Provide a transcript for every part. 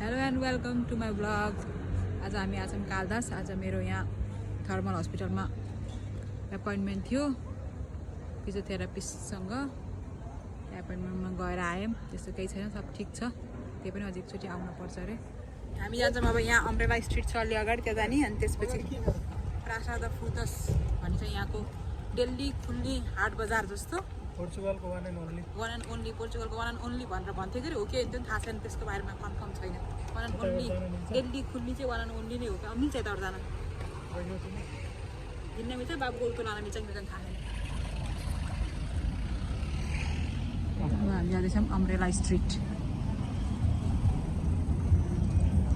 Hello and welcome to my blog. आज हामी आछौँ कालदास। आज मेरो यहाँ थर्मल हस्पिटलमा एपोइन्टमेन्ट थियो फिजियोथेरापिस्टसँग। एपोइन्टमेन्टमा गएर आयौँ, त्यस्तो केही छैन, सब ठिक छ। त्यही पनि अझै एकचोटि आउनुपर्छ अरे। हामी जान्छौँ अब यहाँ अम्ब्रेला स्ट्रिट छ अलि अगाडि, त्यहाँ जाने। अनि त्यसपछि प्रासा द फ्रुटस भन्छ यहाँको डेली खुल्ने हाट बजार जस्तो। पोर्चुगलको वान एन्ड ओन्ली पोर्चुगलको वान एन्ड ओन्ली भनेर भन्थ्यो कि हो कि एकदम थाहा छैन, त्यसको बारेमा कन्फर्म छैन। वान एन्ड ओन्ली डेली खुल्ने चाहिँ वान एन्ड ओन्ली नै हो कि मिल्छ यताबाट जान हिँड्न मिल्छ, बाबु गोलको लान मिल्छ कि थाहा छैन। हामी जाँदैछौँ अम्ब्रेला स्ट्रिट।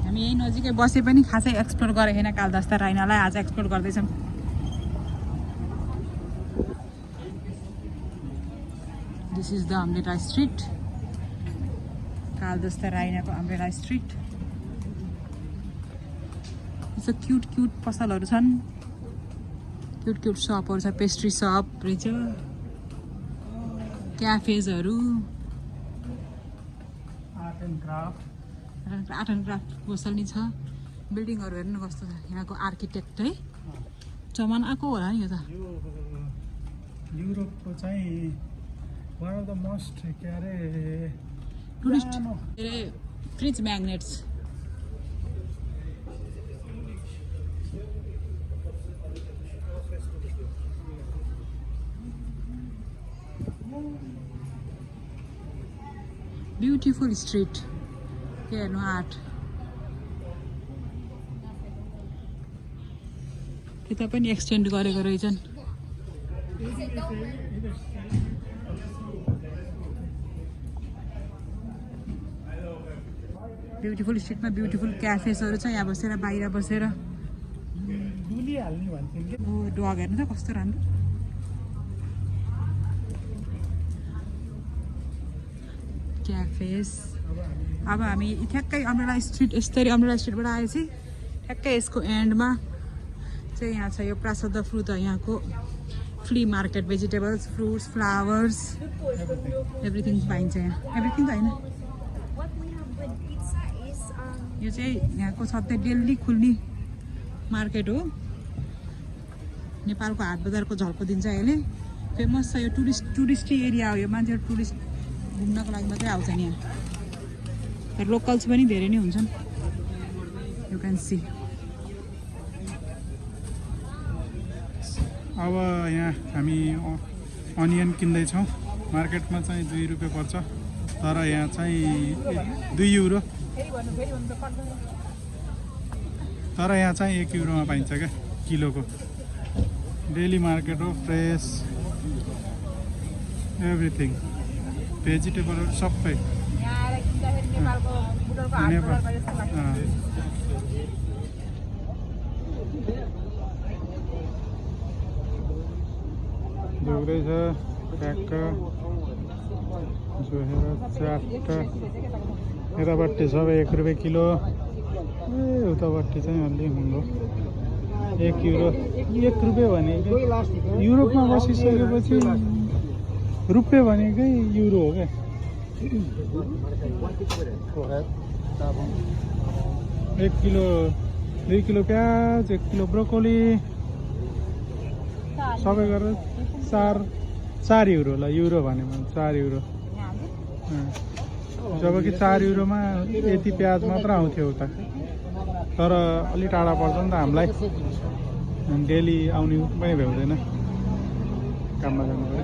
हामी यहीँ नजिकै बसे पनि खासै एक्सप्लोर गरेको छैन कालदास र राइनालाई, आज एक्सप्लोर गर्दैछौँ। This is the Umbrella Street. Kaldas र राइनाको अम्ब्रेला स्ट्रिट। यस्तो क्युट पसलहरू छन्, क्युट सपहरू छ, पेस्ट्री सप रहेछ, क्याफेजहरू, आर्ट एन्ड क्राफ्ट पसल नि छ। बिल्डिङहरू हेर्नु कस्तो छ, यहाँको आर्किटेक्ट है चमान आएको होला नि। यो त युरोपको चाहिँ वान अफ द मोस्ट के अरे टुरिस्ट फ्रिज म्याग्नेट्स। ब्युटिफुल स्ट्रिट हेर्नु, आर्ट। यता पनि एक्सटेन्ड गरेको रहेछन्। ब्युटिफुल स्ट्रिटमा ब्युटिफुल क्याफेसहरू छ। यहाँ बसेर बाहिर बसेर डग हेर्नु त कस्तो राम्रो। क्याफेस। अब हामी ठ्याक्कै अम्ब्रेला स्ट्रिट, यस्तरी अम्ब्रेला स्ट्रिटबाट आएपछि ठ्याक्कै यसको एन्डमा चाहिँ यहाँ छ यो प्रासा द फ्रुट। यहाँको flea market, vegetables, fruits, flowers, everything पाइन्छ यहाँ। एभ्रिथिङ त होइन, यो चाहिँ यहाँको सधैँ डेली खुल्ने मार्केट हो। नेपालको हाट बजारको झल्को दिन्छ यसले। फेमस छ यो, टुरिस्टी एरिया हो यो। मान्छेहरू टुरिस्ट घुम्नको लागि मात्रै आउँछन् यहाँ, तर लोकल्स पनि धेरै नै हुन्छन्। You can see. अब यहाँ हामी अनियन किन्दैछौँ। मार्केटमा चाहिँ 2 रुपियाँ पर्छ, तर यहाँ चाहिँ 2 युरो, तर यहाँ चाहिँ 1 युरोमा पाइन्छ क्या किलोको। डेली मार्केट हो, फ्रेस एभ्रिथिङ, भेजिटेबलहरू सबै। देख्दैछ ट्याक्क जोहेर च्याट्ट। यतापट्टि सबै 1 रुपियाँ किलो, उतापट्टि चाहिँ अलि महँगो 1 युरो। 1 रुपियाँ भनेकै युरोपमा बसिसकेपछि रुपियाँ भनेकै युरो हो क्या। 1 किलो 2 किलो प्याज, 1 किलो ब्रोकोली सबै गरेर 4 युरो होला। युरो भनेमा 4 युरो। जबकि 4 युरोमा यति प्याज मात्र आउँथ्यो उता, तर अलि टाढा पर्छ नि त हामीलाई, डेली आउने पनि भ्याउँदैन, काममा जानु पर्यो।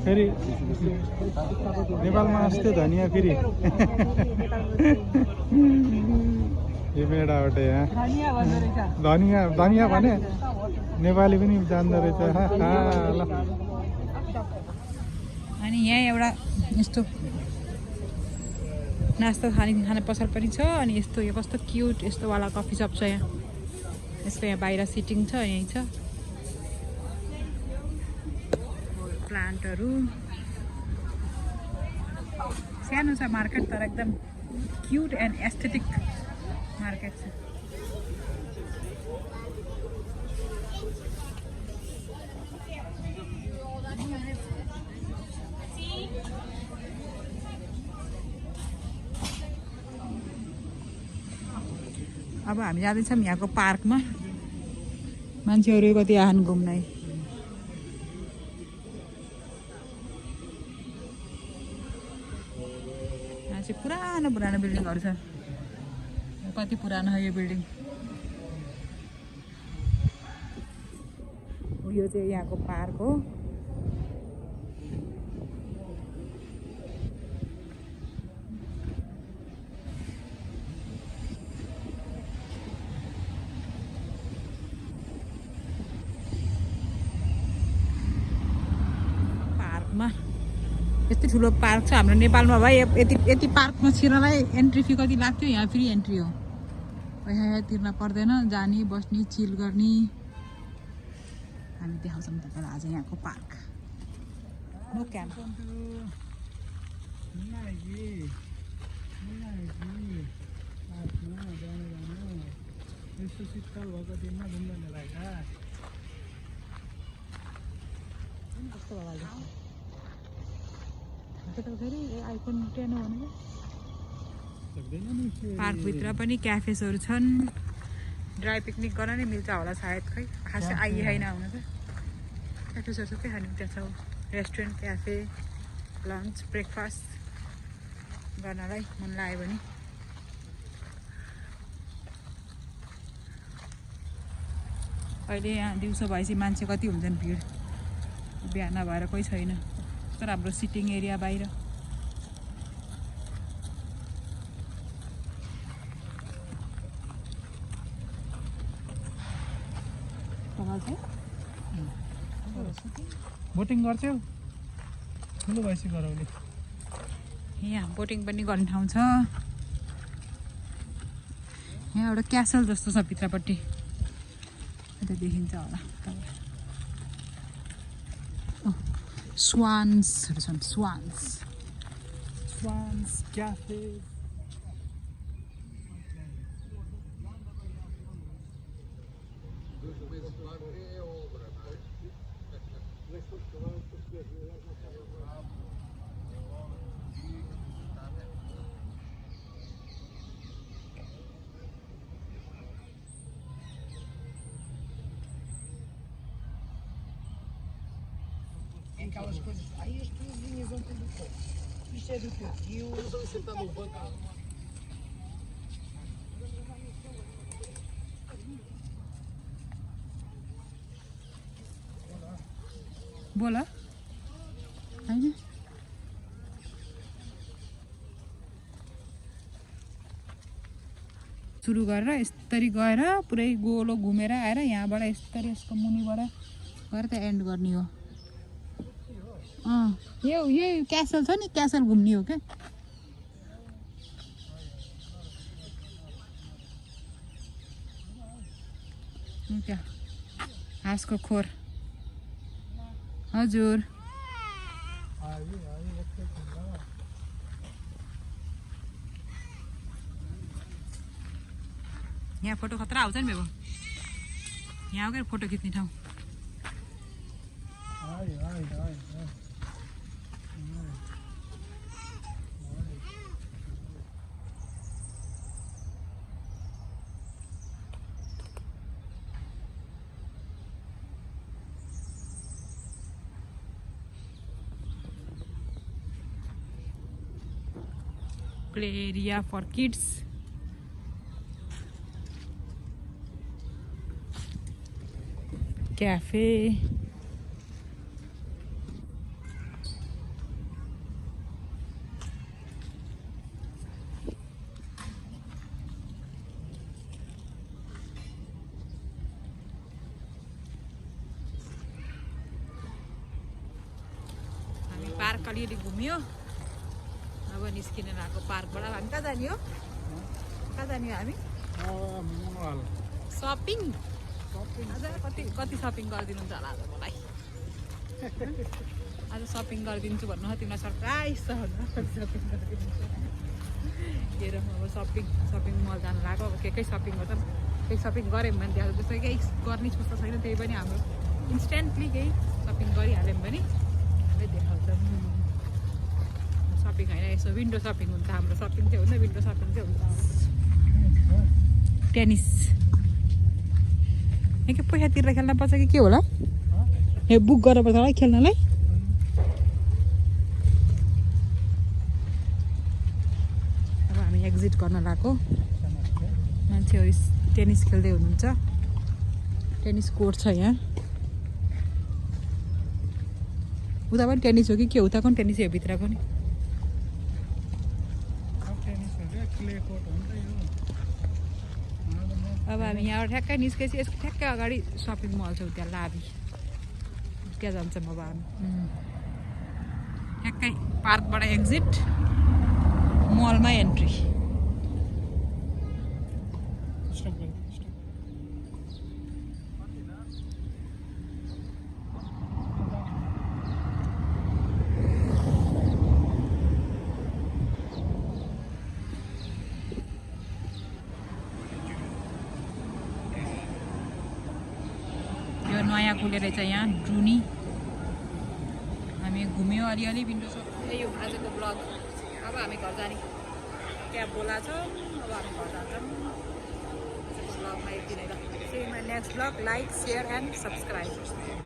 फेरि नेपालमा अस्ति धनियाँ फेरि यो मेडाबाट यहाँ धनियाँ भने नेपाली पनि जान्दो रहेछ। ल अनि यहाँ एउटा यस्तो नास्ता खाने पसल पनि छ। अनि यस्तो यो कस्तो क्युट यस्तो वाला कफी सप छ यहाँ। यसको यहाँ बाहिर सिटिङ छ, यहीँ छ प्लान्टहरू। सानो छ मार्केट, तर एकदम क्युट एन्ड एस्थेटिक मार्केट छ। अब हामी जाँदैछौँ यहाँको पार्कमा मान्छेहरू कति आछन् घुम्नै यहाँ चाहिँ पुरानो पुरानो बिल्डिङहरू छ कति पुरानो हो यो बिल्डिङ यो चाहिँ यहाँको पार्क हो यति ठुलो पार्क छ हाम्रो नेपालमा भाइ यति पार्कमा छिर्नलाई एन्ट्री फी कति लाग्थ्यो यहाँ फ्री एन्ट्री हो पैसा तिर्न पर्दैन जाने बस्ने चिल गर्ने हामी देखाउँछौँ तपाईँलाई आज यहाँको पार्क नो क्याम्प कस्तो भयो फेरि आइफोन 10 हो भने पार्कभित्र पनि क्याफेसहरू छन् ड्राई पिकनिक गर्न नै मिल्छ होला सायद खै खासै आइए छैन हुन त क्याफेसहरू सबै खानु त्यहाँ छ रेस्टुरेन्ट क्याफे लन्च ब्रेकफास्ट गर्नलाई मन लाग्यो भने अहिले यहाँ दिउँसो भएपछि मान्छे कति हुन्छन् भिड बिहान भएर कोही छैन तर हाम्रो सिटिङ एरिया बाहिर बोटिङ गर्छौ ठुलो भएपछि गराउने यहाँ बोटिङ पनि गर्ने ठाउँ छ यहाँ एउटा क्यासल जस्तो छ भित्रपट्टि यता देखिन्छ होला स्वान्सहरू छन् swans cafe Aquelas coisas, aí as tuas linhas vão ter do corpo. Isto é do teu tio. Eu estou sentado no banco. बोला होइन सुरु गरेर यसरी गएर पुरै गोलो घुमेर आएर यहाँबाट यसरी यसको मुनिबाट गएर त्यहाँ एन्ड गर्ने हो यही क्यासल छ नि क्यासल घुम्ने हो क्या त्यहाँ हाँसको खोर हजुर यहाँ फोटो खतरा आउँछ नि बेबो यहाँ गएर फोटो खिच्ने ठाउँ play area for kids cafe हामी पार्क अलिअलि घुम्यो अब निस्किन आएको पार्कबाट हामी कहाँ जाने हो हामी सपिङ आज कति सपिङ गरिदिनुहुन्छ होला आज मलाई आज सपिङ गरिदिन्छु भन्नु हो तिमीलाई सरप्राइज छ कति सपिङ गरिदिनुहुन्छ हेर अब सपिङ मल जानु लाग्यो अब के सपिङ गर्छौँ केही सपिङ गऱ्यौँ भने त्यहाँ जस्तो केही गर्ने सोच्दा छैन त्यही पनि हाम्रो इन्स्ट्यान्टली केही सपिङ गरिहाल्यौँ भने हामीले देखाउँछौँ सपिङ होइन यसो विन्डो सपिङ हुन्छ हाम्रो सपिङ चाहिँ हुन्छ विन्डो सपिङ चाहिँ हुन्छ टेनिस के पैसा तिरेर खेल्न पर्छ कि के होला ए बुक गर्नुपर्छ होला खेल्नलाई अब हामी एक्जिट गर्न लागेको मान्छेहरू टेनिस खेल्दै हुनुहुन्छ टेनिस कोर्ट छ यहाँ उता पनि टेनिस हो कि के उताको पनि टेनिस हो भित्रको नि अब हामी यहाँबाट ठ्याक्कै निस्केपछि यसको ठ्याक्कै अगाडि सपिङ मल छ त्यहाँ लाभी त्यहाँ जान्छौँ अब हामी ठ्याक्कै पार्कबाट एक्जिट मलमा एन्ट्री नयाँ खुलेर चाहिँ यहाँ ड्रुनी हामी घुम्यौँ अलिअलि विन्डो सप यही हो आजको ब्लग अब हामी घर जाने क्याब बोलाएको छ अब हामी घर जान्छौँ आजको ब्लगमा यति नै ल next blog like share and subscribe